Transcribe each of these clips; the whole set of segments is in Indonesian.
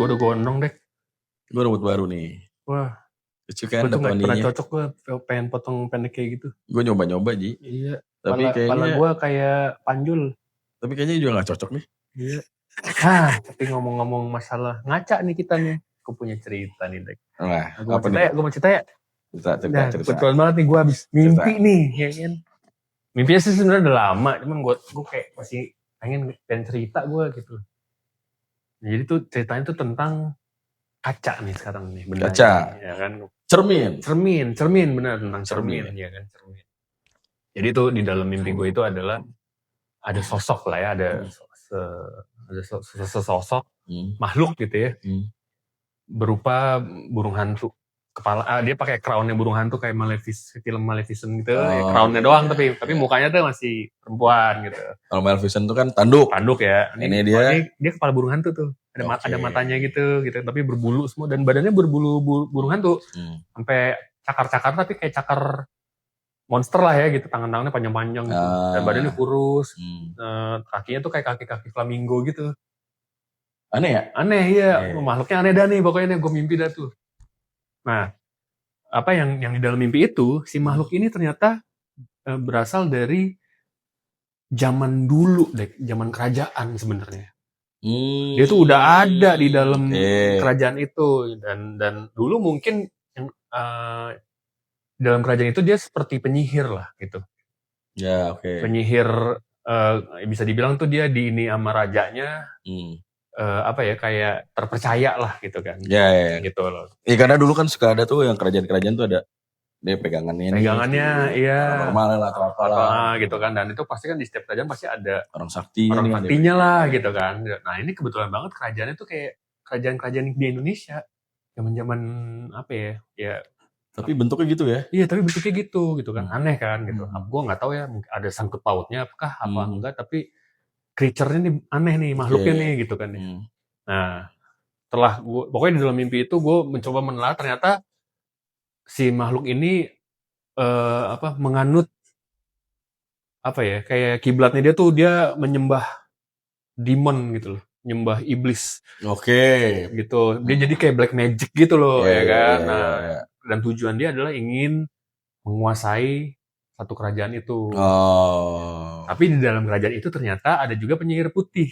Gue udah gondrong deh. Gue rambut baru nih. Wah. Lucu kan, gue tuh dapat gak pernah oninya. cocok gue pengen potong pendek kayak gitu. Gue nyoba-nyoba Ji. Iya. Tapi Kepala gue kayak panjul. Tapi kayaknya juga gak cocok nih. Iya. Tapi ngomong-ngomong masalah ngaca nih kita nih. Gue punya cerita nih Dek. Nah, gue mau cerita ya. Cerita. Kebetulan banget nih gue habis mimpi nih, ya kan. Mimpinya sih sebenarnya udah lama, cuman gue kayak masih pengen cerita gue gitu. Nah, jadi tuh ceritanya tuh tentang kaca nih sekarang nih, benar. Kaca. Ya kan. Cermin benar, tentang cermin ya kan, cermin. Jadi tuh di dalam mimpi gue itu adalah ada sosok lah ya, ada sosok makhluk gitu ya. Berupa burung hantu. Kepala dia pakai crownnya burung hantu kayak film Maleficent gitu, ya crownnya doang tapi mukanya tuh masih perempuan gitu. Kalau Maleficent tuh kan tanduk ya. Ini dia kepala burung hantu tuh, ada matanya gitu, tapi berbulu semua dan badannya berbulu burung hantu, sampai cakar-cakar tapi kayak cakar monster lah ya gitu, tangan-tangannya panjang-panjang gitu, dan badannya kurus, kakinya tuh kayak kaki flamingo gitu. Aneh ya? Aneh ya, makhluknya aneh dah nih pokoknya nih, gue mimpi dah tuh. Nah, apa yang di dalam mimpi itu, si makhluk ini ternyata berasal dari zaman dulu, zaman kerajaan sebenarnya. Dia tuh udah ada di dalam kerajaan itu, dan dulu mungkin dalam kerajaan itu dia seperti penyihir lah gitu. Ya, oke. Penyihir, bisa dibilang tuh dia diini sama rajanya. Kayak terpercaya lah gitu kan. Ya. Gitu loh. Karena dulu kan suka ada tuh yang kerajaan-kerajaan tuh ada dia pegangannya iya. Normal lah atau apalah. Gitu kan, dan itu pasti kan di setiap kerajaan pasti ada orang saktinya lah gitu kan. Nah ini kebetulan banget kerajaannya tuh kayak kerajaan-kerajaan di Indonesia zaman apa ya. Tapi bentuknya gitu ya? Iya, tapi bentuknya gitu kan, aneh kan gitu. Gue nggak tahu ya, ada sangkut pautnya apakah apa enggak, tapi creature-nya nih aneh nih, makhluknya nih gitu kan. Nah, setelah pokoknya di dalam mimpi itu gue mencoba menelaah, ternyata si makhluk ini menganut apa ya, kayak kiblatnya dia menyembah demon gitu loh, menyembah iblis. Oke. Gitu. Dia jadi kayak black magic gitu loh, ya kan. Dan tujuan dia adalah ingin menguasai satu kerajaan itu. Tapi di dalam kerajaan itu ternyata ada juga penyihir putih.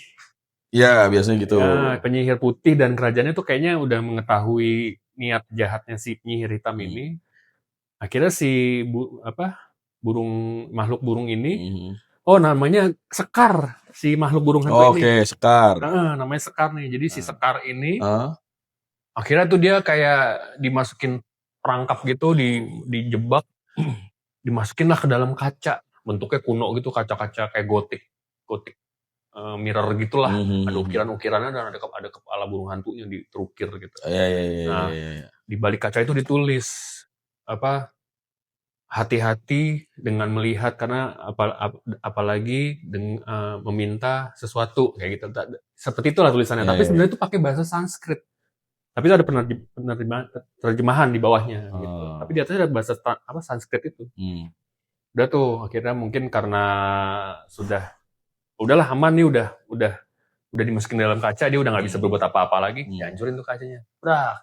Iya, biasanya gitu. Penyihir putih dan kerajaannya tuh kayaknya udah mengetahui niat jahatnya si penyihir hitam ini. Akhirnya si makhluk burung ini, namanya Sekar, si makhluk burung hantu ini. Oke, Sekar. Namanya Sekar nih. Jadi si Sekar ini akhirnya tuh dia kayak dimasukin perangkap gitu, dijebak, dimasukin lah ke dalam kaca. Bentuknya kuno gitu, kaca-kaca kayak gotik mirror gitulah. Ada ukiran-ukirannya dan ada kepala burung hantunya diterukir gitu. Nah, di balik kaca itu ditulis hati-hati dengan melihat, karena apalagi meminta sesuatu kayak gitu. Seperti itulah tulisannya. Tapi sebenarnya itu pakai bahasa Sanskrit. Tapi itu ada terjemahan di bawahnya gitu. Tapi di atasnya ada bahasa Sanskrit itu. Udah tuh akhirnya mungkin karena udahlah aman nih, udah dimasukin dalam kaca, dia udah nggak bisa berbuat apa-apa lagi, dihancurin tuh kacanya. Udah.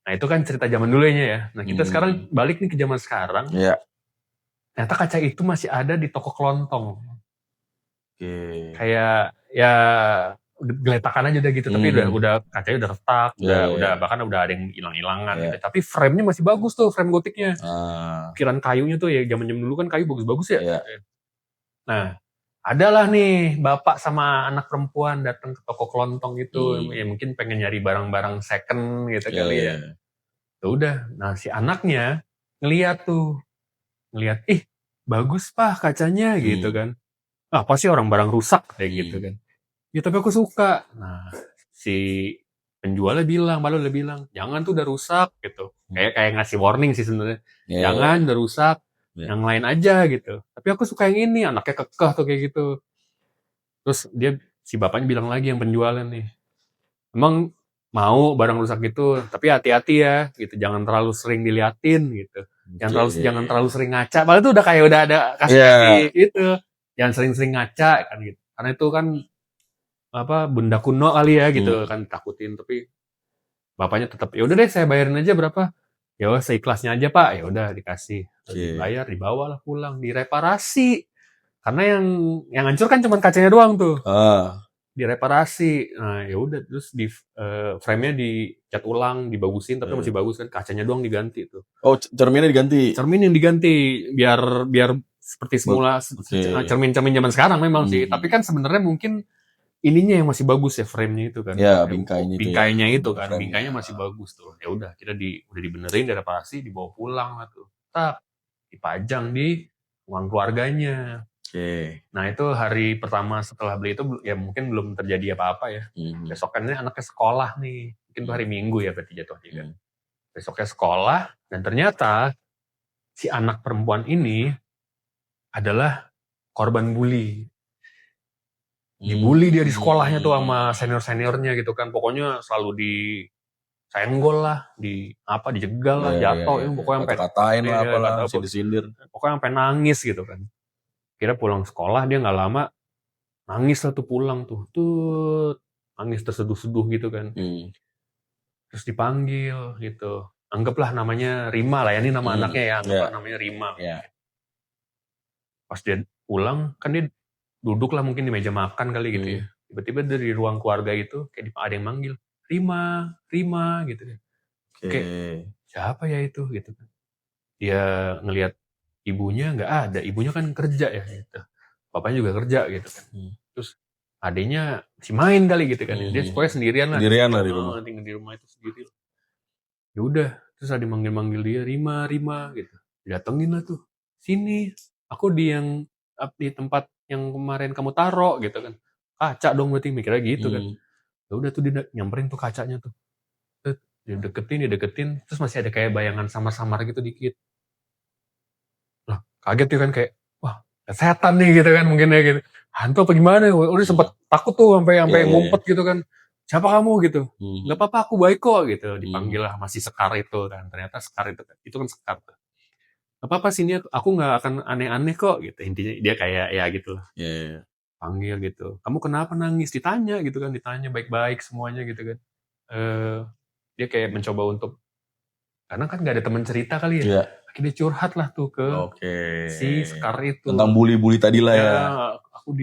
Nah itu kan cerita zaman dulunya ya. Nah kita sekarang balik nih ke zaman sekarang. Ternyata kaca itu masih ada di toko kelontong. Kayak ya geletakan aja udah gitu, tapi udah kacanya udah retak, udah bahkan udah ada yang hilang-hilangan gitu. Tapi frame-nya masih bagus tuh, frame gotiknya. Ukiran kayunya tuh ya, zaman dulu kan kayu bagus-bagus ya. Nah, adalah nih bapak sama anak perempuan datang ke toko kelontong gitu, ya mungkin pengen nyari barang-barang second gitu kali ya. Udah, nah si anaknya ngeliat, ih bagus pak kacanya gitu kan. Apa sih orang barang rusak kayak gitu kan. Ya tapi aku suka. Nah si penjualnya bilang, jangan tuh udah rusak gitu. Kayak ngasih warning sih sebenarnya. Jangan udah rusak. Yang lain aja gitu. Tapi aku suka yang ini, anaknya kekeh tuh kayak gitu. Terus si bapaknya bilang lagi yang penjualnya nih, emang mau barang rusak gitu, tapi hati-hati ya gitu, jangan terlalu sering diliatin gitu. Jangan terlalu sering ngaca. Padahal itu udah kayak udah ada kasih gitu. Jangan sering-sering ngaca kan gitu. Karena itu kan benda kuno kali ya gitu kan, takutin. Tapi Bapaknya tetap, ya udah deh saya bayarin aja berapa. Ya udah seikhlasnya aja Pak. Ya udah dikasih. Dibayar, dibawalah pulang, direparasi. Karena yang hancur kan cuma kacanya doang tuh. Direparasi. Nah, ya udah terus di frame-nya dicat ulang, dibagusin tapi masih bagus kan. Kacanya doang diganti tuh. Oh, cerminnya diganti. Cermin yang diganti biar seperti semula cermin-cermin zaman sekarang memang sih. Tapi kan sebenarnya mungkin ininya yang masih bagus ya, frame-nya itu kan. Ya, bingkainya itu kan. Bingkainya masih bagus tuh. Ya udah, kita udah dibenerin, direparasi, dibawa pulang lah tuh. Tak dipajang di ruang keluarganya. Nah, itu hari pertama setelah beli itu ya mungkin belum terjadi apa-apa ya. Besokannya anaknya sekolah nih. Mungkin tuh hari Minggu ya berarti jatuhnya kan. Besoknya sekolah dan ternyata si anak perempuan ini adalah korban bully. Dibully dia di sekolahnya tuh sama senior-seniornya gitu kan. Pokoknya selalu disenggol lah, dijegal lah, jatuh. Pokoknya sampai katain lah, apalah, sindir-sindir. Pokoknya sampai nangis gitu kan. Kira pulang sekolah dia nggak lama nangis lah tuh pulang tuh. Nangis terseduh-seduh gitu kan. Terus dipanggil gitu. Anggaplah namanya Rima lah ya, ini nama anaknya ya, anggaplah namanya Rima. Pas dia pulang, kan dia duduk lah mungkin di meja makan kali gitu ya. Tiba-tiba dari ruang keluarga itu kayak ada yang manggil, Rima gitu ya. Kayak siapa ya itu gitu kan. Dia ngelihat ibunya nggak ada, ibunya kan kerja ya gitu. Bapaknya juga kerja gitu kan. Terus adiknya si main kali gitu kan. Dia pokoknya sendirian lah di rumah. Tinggal di rumah itu sendiri. Ya udah, terus ada manggil-manggil dia, Rima gitu. Datengin lah tuh. Sini, aku di tempat yang kemarin kamu taruh gitu kan. Kaca dong berarti mikirnya gitu kan. Ya udah tuh dia nyamperin tuh kacanya tuh. Dia deketin, terus masih ada kayak bayangan samar-samar gitu dikit. Lah, kaget tuh kan kayak, wah, setan nih gitu kan mungkin ya gitu. Hantu apa gimana? Udah sempet takut tuh sampai ngumpet gitu kan. Siapa kamu gitu? Nggak apa-apa, aku baik kok gitu. Dipanggil lah masih Sekar itu kan. Ternyata Sekar itu kan Sekar tuh. Gak apa-apa sini aku nggak akan aneh-aneh kok gitu. Intinya dia kayak ya gitu lah. Panggil gitu. Kamu kenapa nangis? Ditanya gitu kan. Ditanya baik-baik semuanya gitu kan. Dia kayak mencoba untuk, karena kan nggak ada teman cerita kali ya. Akhirnya curhat lah tuh ke si Sekar itu. Tentang bully-bully tadi lah ya. Aku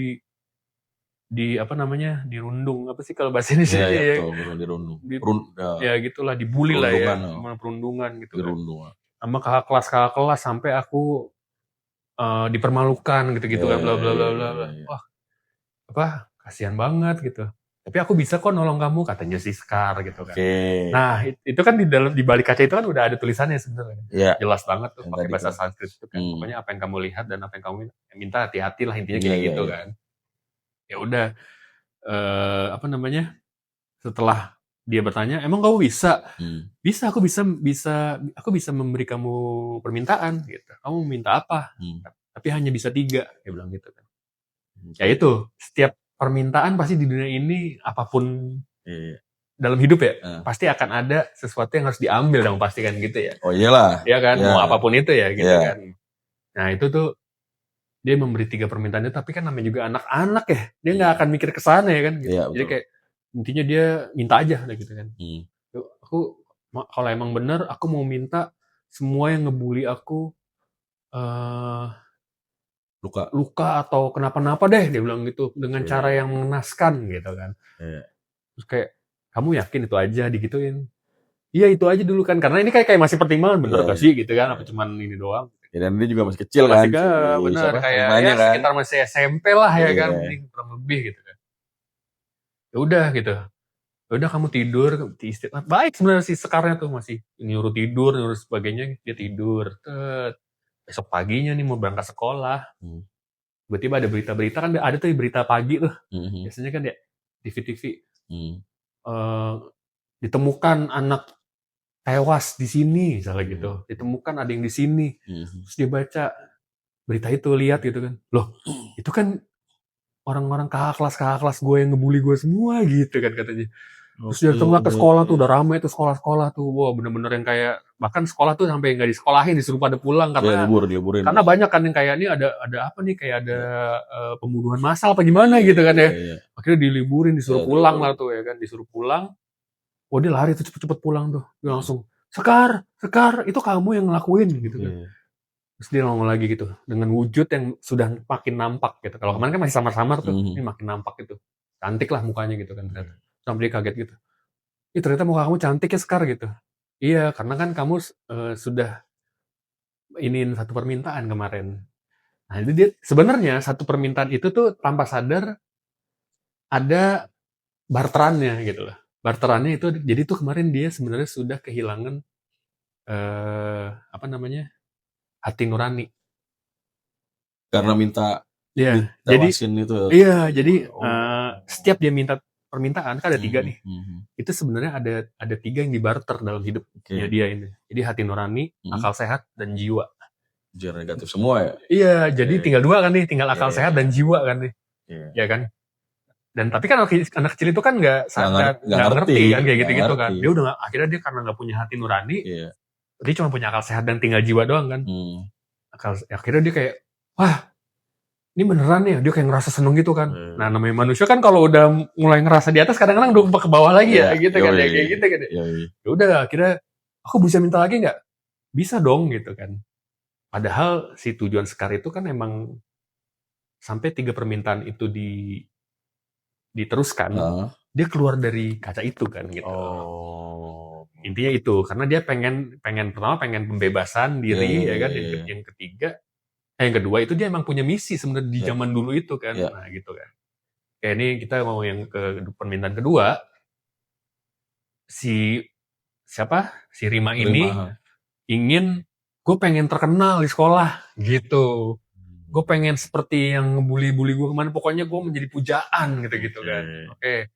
apa namanya, dirundung apa sih kalau bahasa Indonesia ya? Dirundung. Ya gitulah, dibully lah ya. Perundungan gitu kan. Sama kakak kelas sampai aku dipermalukan gitu kan, bla bla bla bla. Wah, apa kasihan banget gitu. Tapi aku bisa kok nolong kamu, katanya si Sekar gitu kan. Nah, itu kan di balik kaca itu kan udah ada tulisannya sebenarnya. Jelas banget tuh pakai bahasa Sanskrit itu kan. Pokoknya apa yang kamu lihat dan apa yang kamu minta, hati-hati lah intinya kayak gitu kan. Ya udah, apa namanya? Setelah dia bertanya, emang kamu bisa? Bisa, aku bisa memberi kamu permintaan gitu. Kamu minta apa? Tapi hanya bisa 3, dia bilang gitu kan. Ya itu, setiap permintaan pasti di dunia ini apapun dalam hidup ya, pasti akan ada sesuatu yang harus diambil dong pasti kan gitu ya. Oh iyalah. Ya kan, mau apapun itu ya gitu kan. Nah itu tuh dia memberi 3 permintaan itu, tapi kan namanya juga anak-anak ya, dia nggak akan mikir ke sana ya kan. Gitu. Jadi kayak intinya dia minta aja gitu kan. Aku kalau emang benar aku mau minta semua yang ngebully aku luka atau kenapa-napa deh, dia bilang gitu, dengan cara yang mengenaskan gitu kan. Terus kayak, kamu yakin itu aja digituin? Iya itu aja dulu kan, karena ini kayak masih pertimbangan, bener gak sih gitu kan, apa cuman ini doang. Ya, dan dia juga masih kecil kan. Bener, kayak ya kan? Sekitar masih SMP lah ya kan, ini kurang lebih gitu kan. Ya udah gitu. Ya udah kamu tidur, istirahat. Baik sebenarnya si Sekarnya tuh masih nyuruh tidur, nyuruh sebagainya, dia tidur. Besok paginya nih mau berangkat sekolah. Tiba-tiba ada berita-berita kan, ada tuh berita pagi tuh. Biasanya kan ya TV-TV. Ditemukan anak tewas di sini, misalnya gitu. Ditemukan ada yang di sini. Terus dia baca berita itu, lihat gitu kan. Loh, itu kan orang-orang kakak kelas gue yang ngebully gue semua gitu kan katanya. Terus dia datang ke sekolah tuh, udah ramai tuh sekolah-sekolah tuh. Wah bener-bener yang kayak, bahkan sekolah tuh sampai nggak disekolahin, disuruh pada pulang. Karena diburin. Karena banyak kan yang kayak, ini ada apa nih, kayak ada pembunuhan massal apa gimana gitu kan ya. Akhirnya diliburin, disuruh pulang lah tuh ya kan, disuruh pulang. Oh dia lari tuh cepet-cepet pulang tuh. Dia langsung, Sekar, itu kamu yang ngelakuin gitu kan. Terus dia ngomong lagi gitu, dengan wujud yang sudah makin nampak gitu. Kalau kemarin kan masih samar-samar tuh, ini makin nampak gitu. Cantik lah mukanya gitu kan. Sampai dia kaget gitu. Ih ternyata muka kamu cantik ya Sekar gitu. Iya, karena kan kamu sudah iniin satu permintaan kemarin. Nah itu dia, sebenarnya satu permintaan itu tuh tanpa sadar ada barterannya gitu loh. Barterannya itu, jadi tuh kemarin dia sebenarnya sudah kehilangan apa namanya, hati nurani. Karena minta Iya, jadi itu. Iya, jadi setiap dia minta permintaan kan ada 3 nih. Itu sebenarnya ada 3 yang dibarter dalam hidupnya dia ini. Jadi hati nurani, akal sehat, dan jiwa. Jangan negatif semua ya? Iya, jadi tinggal 2 kan nih, tinggal akal sehat dan jiwa kan nih. Ya kan? Dan tapi kan anak kecil itu kan nggak ngerti kan kayak gitu-gitu kan. Dia udah akhirnya dia karena nggak punya hati nurani, dia cuma punya akal sehat dan tinggal jiwa doang kan. Akhirnya dia kayak, wah ini beneran ya, dia kayak ngerasa seneng gitu kan. Nah namanya manusia kan kalau udah mulai ngerasa di atas kadang-kadang udah ke bawah lagi ya gitu kan, kayak gitu kan. Ya udah akhirnya aku bisa minta lagi nggak? Bisa dong gitu kan. Padahal si tujuan Sekar itu kan emang sampai 3 permintaan itu diteruskan, dia keluar dari kaca itu kan gitu. Intinya itu, karena dia pengen pertama pengen pembebasan diri ya kan. Yang ketiga, yang kedua itu dia emang punya misi sebenarnya di zaman dulu itu kan. Nah gitu kan. Kayak ini kita mau yang ke permintaan kedua, si Rima ini ingin, gue pengen terkenal di sekolah gitu. Gue pengen seperti yang ngebully-bully gue kemana, pokoknya gue menjadi pujaan gitu kan. Oke.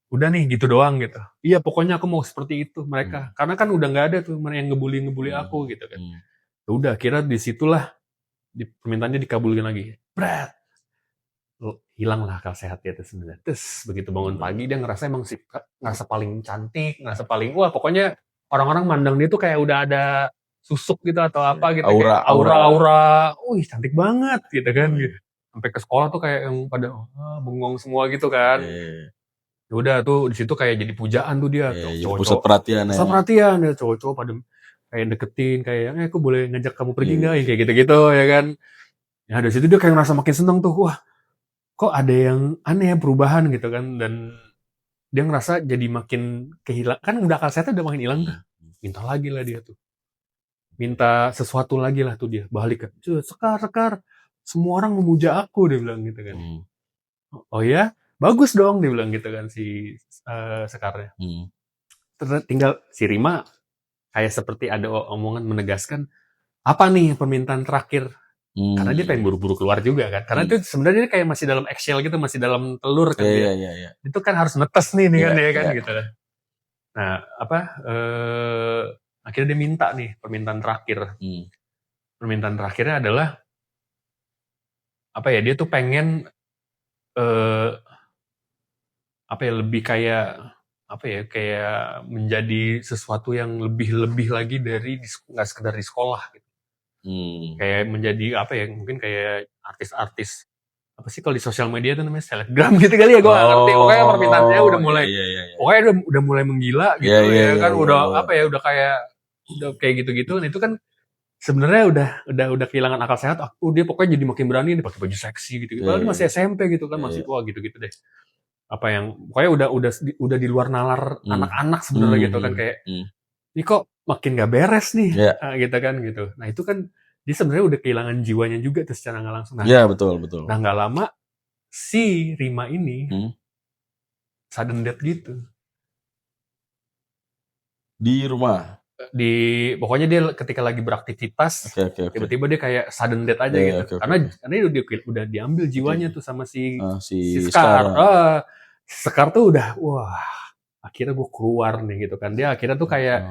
Udah nih gitu doang gitu. Iya pokoknya aku mau seperti itu mereka. Karena kan udah nggak ada tuh yang ngebully aku gitu kan. Udah kira disitulah permintaannya dikabulin lagi. Brat. Hilang lah akal sehat dia tuh sebenarnya. Terus begitu bangun pagi dia ngerasa emang ngerasa paling cantik, ngerasa paling wah pokoknya orang-orang mandang dia tuh kayak udah ada susuk gitu atau apa gitu, aura, wih cantik banget gitu kan gitu. Sampai ke sekolah tuh kayak yang pada bengong semua gitu kan. Ya udah tuh di situ kayak jadi pujaan tuh dia, cowok-cowok pusat perhatian ya cowok-cowok pada kayak deketin kayak aku boleh ngajak kamu pergi nggak kayak gitu-gitu ya kan. Ya dari situ dia kayak ngerasa makin seneng tuh, wah kok ada yang aneh ya perubahan gitu kan. Dan dia ngerasa jadi makin kehilang, kan udah akal sehatnya udah makin hilang tuh. Minta lagi lah dia tuh. Minta sesuatu lagi lah tuh dia, balik kan. Sekar, semua orang memuja aku, dia bilang gitu kan. Oh ya, bagus dong, dia bilang gitu kan si Sekarnya. Terus tinggal si Rima kayak seperti ada omongan menegaskan, apa nih permintaan terakhir? Karena dia pengen buru-buru keluar juga kan. Karena itu sebenarnya kayak masih dalam eggshell gitu, masih dalam telur kan dia. Itu kan harus netes nih kan ya kan gitu. Nah, akhirnya dia minta nih permintaan terakhir. Permintaan terakhirnya adalah dia tuh pengen lebih kayak kayak menjadi sesuatu yang lebih lagi dari nggak sekedar di sekolah gitu. Kayak menjadi mungkin kayak artis-artis apa sih kalau di sosial media itu namanya selebgram gitu kali ya, gue nggak ngerti. Pokoknya permintaannya udah mulai pokoknya udah mulai menggila gitu ya kan. Udah kayak gitu-gitu. Nah itu kan sebenarnya udah kehilangan akal sehat. Dia pokoknya jadi makin berani nih pakai baju seksi gitu. Padahal dia masih SMP gitu kan, masih gitu-gitu deh. Pokoknya udah di luar nalar anak-anak sebenarnya gitu kan, kayak ini kok makin gak beres nih gitu kan gitu. Nah itu kan dia sebenarnya udah kehilangan jiwanya juga tuh secara nggak langsung. Betul. Nah nggak lama si Rima ini sudden death gitu di rumah. Pokoknya dia ketika lagi beraktivitas tiba-tiba dia kayak sudden death aja gitu. Karena dia udah diambil jiwanya tuh sama si Sekar. Sekar tuh udah wah akhirnya gue keluar nih gitu kan. Dia akhirnya tuh kayak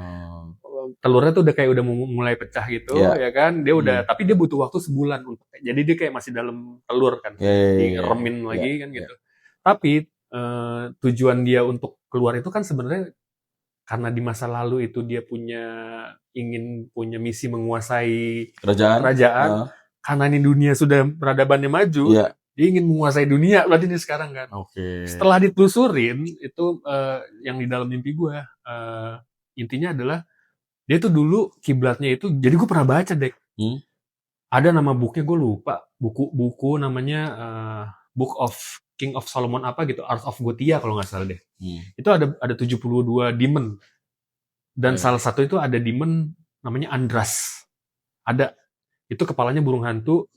telurnya tuh udah kayak udah mulai pecah gitu ya kan. Dia udah tapi dia butuh waktu sebulan untuk, jadi dia kayak masih dalam telur kan, diremin lagi kan gitu. Tapi tujuan dia untuk keluar itu kan sebenarnya karena di masa lalu itu dia ingin punya misi menguasai kerajaan. Karena ini dunia sudah peradabannya maju, Dia ingin menguasai dunia berarti nih sekarang kan. Oke. Setelah ditelusurin itu yang di dalam mimpi gue intinya adalah dia tuh dulu kiblatnya itu, jadi gue pernah baca Dek. Ada nama bukunya gue lupa, buku namanya Book of King of Solomon apa gitu, Art of Gothia kalau nggak salah deh. Itu ada 72 demon. Dan salah satu itu ada demon namanya Andras. Ada. Itu kepalanya burung hantu,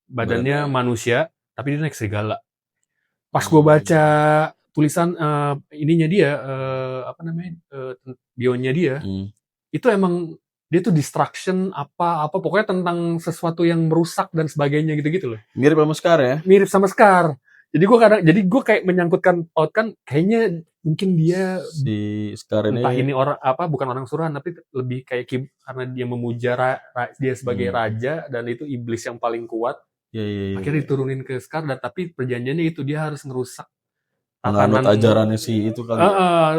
badannya manusia, tapi dia naik serigala. Pas gue baca tulisan ininya dia, bionya dia, itu emang dia tuh destruction apa pokoknya tentang sesuatu yang merusak dan sebagainya gitu-gitu loh. Mirip sama Scar ya? Mirip sama Scar. Jadi gue kayak menyangkutkan pautkan kayaknya mungkin dia si Scar entah ini orang bukan orang suruhan tapi lebih kayak karena dia memuja dia sebagai raja dan itu iblis yang paling kuat. Akhirnya diturunin ke Scar, tapi perjanjiannya itu dia harus ngerusak menganut ajarannya si itu kali.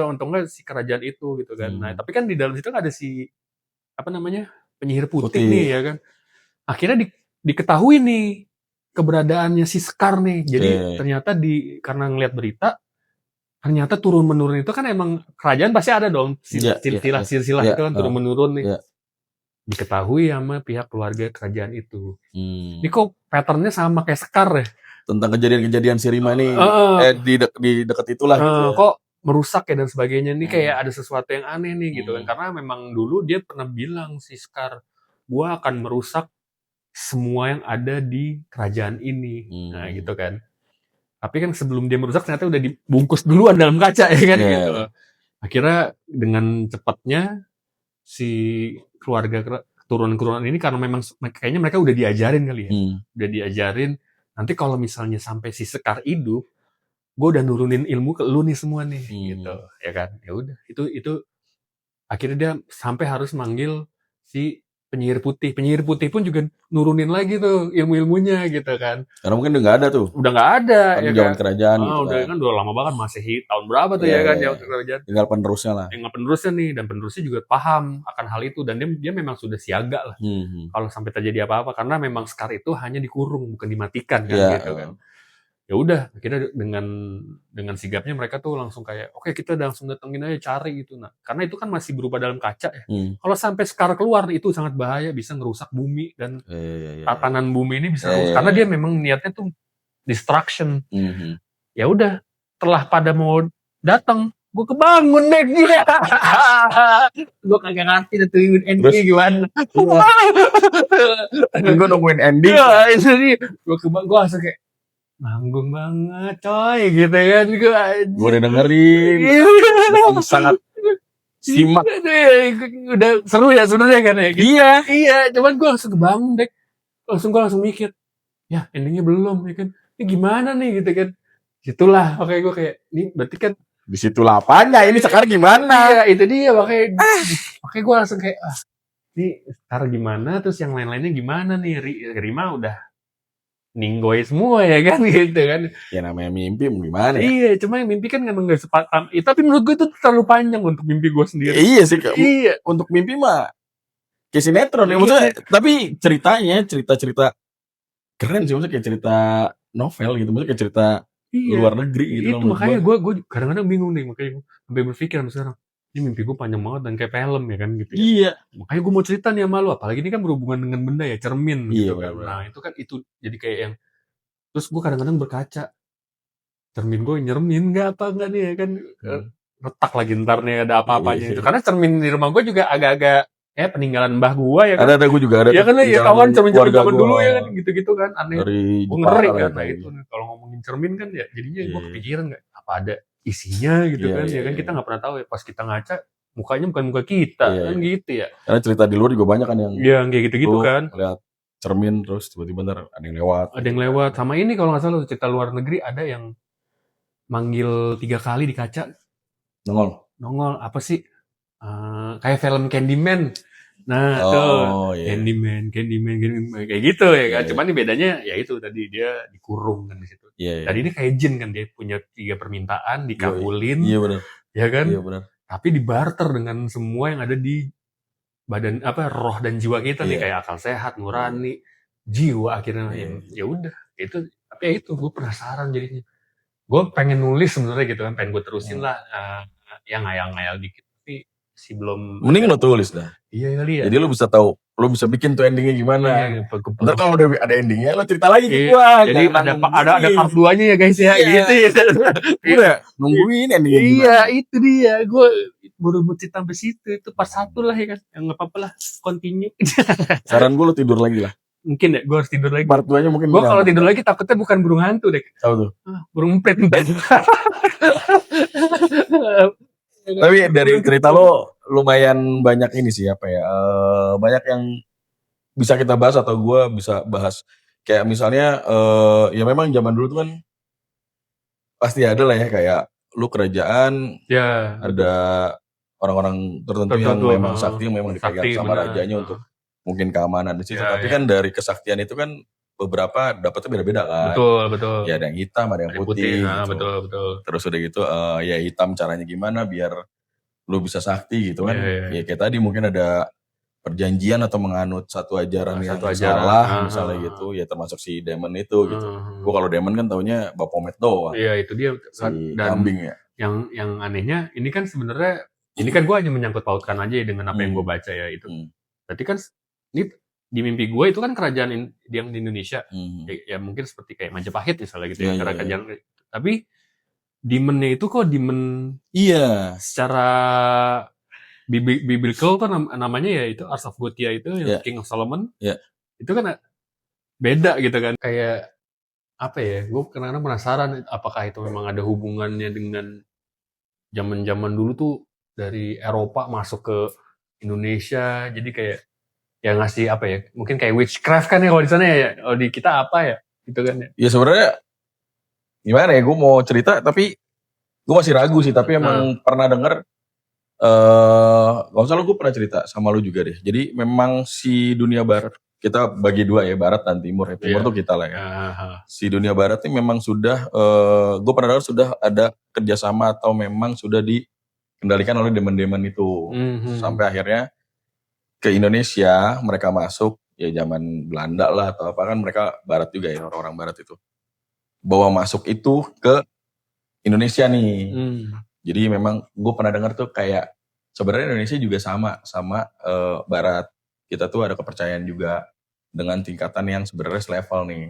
Untungnya si kerajaan itu gitu kan. Nah, tapi kan di dalam situ ada si penyihir putih nih ya kan. Akhirnya diketahui nih keberadaannya si Scar nih. Jadi ternyata karena ngeliat berita, ternyata turun-menurun itu kan emang kerajaan pasti ada dong silsilah itu kan turun-menurun nih. Diketahui sama pihak keluarga kerajaan itu. Ini kok patternnya sama kayak Scar ya? Tentang kejadian-kejadian si Rima ini di dekat itulah gitu ya. Kok merusak ya dan sebagainya. Ini kayak ada sesuatu yang aneh nih gitu kan. Karena memang dulu dia pernah bilang si Scar, gua akan merusak semua yang ada di kerajaan ini. Nah gitu kan. Tapi kan sebelum dia merusak ternyata udah dibungkus duluan dalam kaca ya kan gitu. Akhirnya dengan cepatnya si keluarga turunan ini karena memang kayaknya mereka udah diajarin kali ya. Udah diajarin nanti kalau misalnya sampai si Scar hidup, gue udah nurunin ilmu ke lu nih semua nih gitu ya kan. Ya udah itu akhirnya dia sampai harus manggil si penyihir putih pun juga nurunin lagi tuh ilmunya gitu kan, karena mungkin udah nggak ada kan ya zaman kerajaan gitu udah kan udah lama banget, Masehi tahun berapa tuh ya kan kerajaan, tinggal penerusnya lah, nih, dan penerusnya juga paham akan hal itu dan dia memang sudah siaga lah kalau sampai terjadi apa-apa, karena memang Scar itu hanya dikurung bukan dimatikan kan gitu kan. Ya udah akhirnya dengan sigapnya mereka tuh langsung kayak oke, kita langsung datengin aja, cari gitu. Nah karena itu kan masih berupa dalam kaca ya, kalau sampai Scar keluar itu sangat bahaya, bisa ngerusak bumi dan tatanan bumi ini bisa rusak karena dia memang niatnya tuh destruction. Ya udah setelah pada mau datang gue kebangun deh gila. Gue kagak ngerti nungguin ending gimana. Gue nungguin ending. Gue langsung kayak nanggung banget coy gitu kan. Gue udah dengerin. Sangat simak. Udah seru ya sebenarnya kan ya. Iya, cuman gue langsung kebangun deh. Gue langsung mikir, ya endingnya belum ya kan. Ini gimana nih gitu kan. Itulah makanya gue kayak ini berarti kan di situ lapanya, ini sekarang gimana? Iya, itu dia makanya gue langsung kayak ini sekarang gimana, terus yang lain-lainnya gimana nih. Rima udah ninggoy semua ya kan gitu kan. Ya namanya mimpi gimana ya? Iya, cuma yang mimpi kan memang gak sepakat. Tapi menurut gue itu terlalu panjang untuk mimpi gue sendiri. Iya sih. Iya. Untuk mimpi mah kayak sinetron ya maksudnya. Tapi cerita keren sih, maksudnya kayak cerita novel gitu, maksudnya kayak cerita luar negeri gitu. Itu makanya gue kadang-kadang bingung nih, makanya gue sampai berpikir sekarang ini mimpi gue panjang banget dan kayak film ya kan gitu. Iya. Makanya gue mau cerita nih sama lu, apalagi ini kan berhubungan dengan benda ya, cermin gitu kan. Nah itu kan itu jadi kayak yang terus gue kadang-kadang berkaca, cermin gue nyermin nggak nih ya kan, retak lagi ntar nih ada apa-apanya itu. Karena cermin di rumah gue juga agak-agak peninggalan mbah gue ya kan. Ada gue juga ada. Ya kan ya kawan cermin-cermin zaman dulu ya kan gitu-gitu kan, aneh. Gue ngeri kan. Nah itu kalau ngomongin cermin kan ya jadinya gue kepikiran nggak apa ada isinya gitu kan. Ya kan kita nggak pernah tahu ya, pas kita ngaca mukanya bukan muka kita kan gitu ya. Karena cerita di luar juga banyak kan yang kayak gitu-gitu kan. Lihat cermin terus tiba-tiba ada yang lewat. Ada yang lewat. Sama ini kalau nggak salah cerita luar negeri ada yang manggil 3 kali di kaca. Nongol apa sih? Kayak film Candyman. Nah, Candyman kayak gitu ya kan. Cuman ini bedanya ya itu tadi dia dikurung kan di situ. Tadi ini kayak jin kan, dia punya 3 permintaan dikabulin. Iya benar. Ya kan? Iya benar. Tapi dibarter dengan semua yang ada di badan roh dan jiwa kita nih, kayak akal sehat, nurani, jiwa akhirnya. Ya udah itu, tapi ya itu gue penasaran jadinya. Gue pengen nulis sebenarnya gitu kan, pengen gue terusin lah, ya ngayal-ngayal dikit, tapi si belum. Mending lo tulis dah. Iya kali ya. Jadi lo bisa tahu, lo bisa bikin tuh endingnya gimana. Iya, ntar kalau udah ada endingnya lo cerita lagi ke gue. Jadi ada part 2-nya ya guys ya, gitu ya. Udah nungguin endingnya gimana. Iya itu dia, gue baru mau cerita sampai situ, itu part 1 lah ya kan, yang nggak apa-apa lah, continue. Saran gue lo tidur lagi lah. Mungkin ya, gue harus tidur lagi. Part 2-nya mungkin. Gue kalau tidur lagi takutnya bukan burung hantu deh. Tahu tuh. Burung empet. Tapi dari cerita lo lumayan banyak ini sih apa ya, banyak yang bisa kita bahas atau gue bisa bahas. Kayak misalnya ya memang zaman dulu tuh kan pasti ada lah ya, kayak lu kerajaan, ya, ada orang-orang tertentu yang memang sakti, yang memang dipegang sama rajanya untuk mungkin keamanan di situ. Tapi kan dari kesaktian itu kan beberapa dapatnya beda-beda kan. Betul. Ya ada yang hitam, ada yang putih. Gitu. Betul. Terus udah gitu ya hitam caranya gimana biar lu bisa sakti gitu kan. Ya kayak tadi mungkin ada perjanjian atau menganut satu ajaran yang salah misalnya gitu. Ya termasuk si Demon itu gitu. Gua kalau Demon kan taunya Baphomet doang. Iya itu dia. Si dan kambing ya. Yang anehnya ini kan sebenarnya ini kan gue hanya menyangkut pautkan aja dengan apa yang gue baca ya itu. Berarti kan ini di mimpi gue itu kan kerajaan yang di Indonesia. Ya mungkin seperti kayak Majapahit misalnya gitu ya. Kerajaan. Tapi Demon-nya itu kok Demon secara biblical tuh namanya ya itu Ars of Gothia itu yang King of Solomon. Itu kan beda gitu kan. Kayak apa ya? Gue kadang-kadang penasaran apakah itu memang ada hubungannya dengan zaman-zaman dulu tuh dari Eropa masuk ke Indonesia. Jadi kayak ya ngasih apa ya? Mungkin kayak witchcraft kan ya kalau di sana ya. Kalau di kita apa ya? Gitu kan ya. Ya sebenarnya gimana ya? Gue mau cerita tapi gue masih ragu sih. Tapi emang pernah denger. Gak usah lo, gue pernah cerita sama lo juga deh. Jadi memang si dunia barat, kita bagi dua ya, barat dan timur ya. Timur tuh kita lah ya. Si dunia barat ini memang sudah, gue pernah dengar sudah ada kerjasama atau memang sudah dikendalikan oleh demon-demon itu. Sampai akhirnya ke Indonesia mereka masuk, ya zaman Belanda lah atau apa kan, mereka barat juga ya, orang-orang barat itu. Bawa masuk itu ke Indonesia nih. Jadi memang gue pernah dengar tuh kayak sebenarnya Indonesia juga sama barat. Kita tuh ada kepercayaan juga dengan tingkatan yang sebenarnya selevel nih.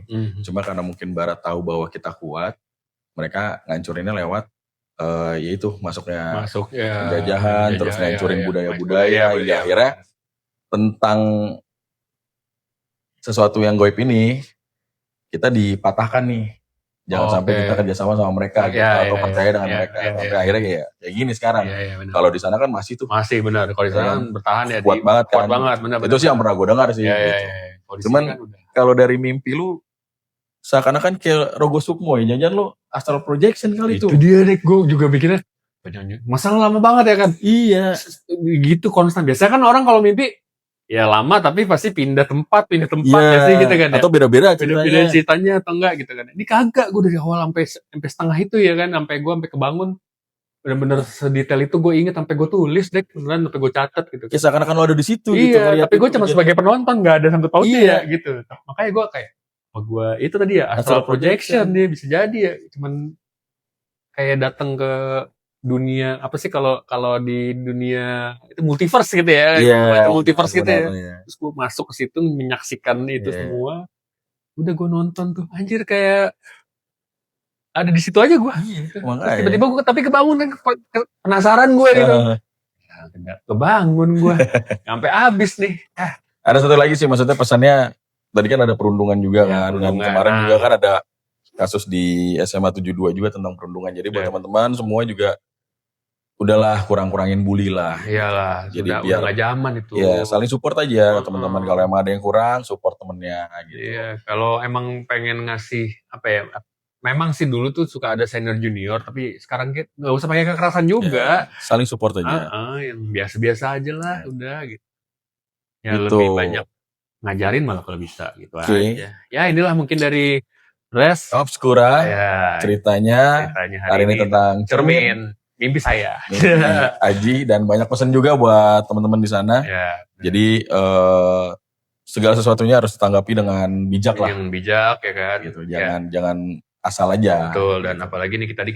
Cuma karena mungkin barat tahu bahwa kita kuat, mereka ngancurinnya lewat yaitu masuknya penjajahan, terus ngancurin budaya-budaya, hingga akhirnya tentang sesuatu yang goib ini kita dipatahkan nih. Jangan sampai kita kerjasama sama mereka gitu, atau percaya dengan mereka. Sampai akhirnya kayak gini sekarang. Kalau di sana kan masih tuh. Masih benar. Kalau di sana bertahan ya. Kuat banget kan. Kuat banget. Benar. Itu sih yang pernah gue dengar sih. Gitu. Cuman kalau dari mimpi lu seakan-akan kayak Rogo Sukmo ya. Jangan lu astral projection kali itu. Itu dia deh. Gue juga mikirnya. Masalah lama banget ya kan. Iya. Gitu konstan. Biasanya kan orang kalau mimpi. Ya lama tapi pasti pindah tempat ya sih gitu kan ya. Atau beda-beda ceritanya atau enggak gitu kan. Ini kagak, gue dari awal sampai setengah itu ya kan, sampai kebangun benar-benar sedetail itu gue inget, sampai gue tulis deh, beneran sampai gue catat gitu. Ya seakan-akan lo ada di situ gitu. Iya, tapi gue cuma sebagai penonton, nggak ada sangkut pautnya ya gitu. Makanya gue kayak, gue itu tadi ya astral projection dia bisa jadi ya, cuman kayak datang ke dunia apa sih kalau di dunia itu multiverse gitu ya, multiverse gitu ya. Terus gue masuk ke situ menyaksikan itu semua. Udah gue nonton tuh, anjir kayak ada di situ aja gue. Tiba-tiba gue tapi kebangun kan, penasaran gue gitu. Kebangun gue, sampai habis nih. Ada satu lagi sih, maksudnya pesannya tadi kan ada perundungan juga kan, dan kemarin juga kan ada kasus di SMA 72 juga tentang perundungan. Jadi buat teman-teman semua juga udahlah kurang-kurangin bully lah. Iyalah, jadi udah gak zaman itu. Ya saling support aja teman-teman. Kalau emang ada yang kurang, support temennya gitu. Iya, kalau emang pengen ngasih apa ya, memang sih dulu tuh suka ada senior junior, tapi sekarang gak usah pakai kekerasan juga. Ya, saling support aja. Yang biasa-biasa aja lah, udah gitu. Ya gitu. Lebih banyak ngajarin malah kalau bisa gitu aja. Ya inilah mungkin dari Res Obscura ceritanya hari ini tentang cermin. Mimpi saya. Aji, dan banyak pesan juga buat teman-teman di sana. Jadi segala sesuatunya harus ditanggapi dengan bijak lah. Yang bijak ya kan. Gitu. Jangan asal aja. Betul, dan apalagi nih kita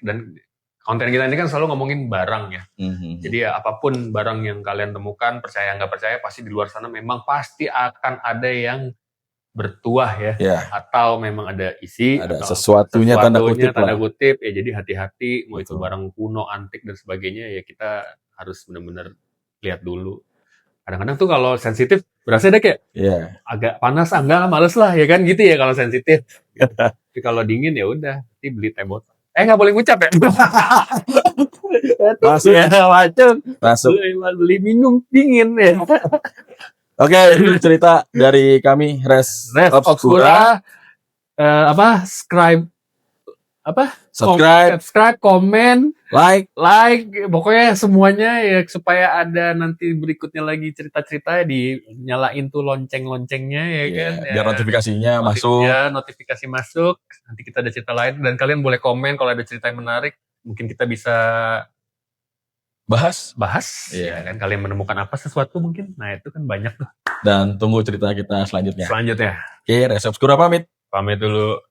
dan konten kita ini kan selalu ngomongin barang ya. Jadi ya apapun barang yang kalian temukan, percaya nggak percaya, pasti di luar sana memang pasti akan ada yang bertuah ya. Atau memang ada isi. Ada sesuatunya tanda kutip ya, jadi hati-hati. Mau itu barang kuno, antik dan sebagainya ya, kita harus benar-benar lihat dulu. Kadang-kadang tuh kalau sensitif berasa deh kayak agak panas, enggak males lah ya kan gitu ya kalau sensitif. Tapi kalau dingin ya udah, nanti beli teh botol. Nggak boleh ngucap ya. Masuk ya, masuk. Beli minum dingin ya. Oke, ini cerita dari kami Res Obscura. Subscribe, komen, like, pokoknya semuanya ya, supaya ada nanti berikutnya lagi cerita-cerita, dinyalain tuh lonceng-loncengnya ya kan. Biar notifikasinya masuk. Ya, notifikasi masuk. Nanti kita ada cerita lain dan kalian boleh komen kalau ada cerita yang menarik, mungkin kita bisa bahas. Ya kan, kalian menemukan apa sesuatu mungkin. Nah, itu kan banyak tuh. Dan tunggu cerita kita selanjutnya. Oke, Res Obscura pamit. Pamit dulu.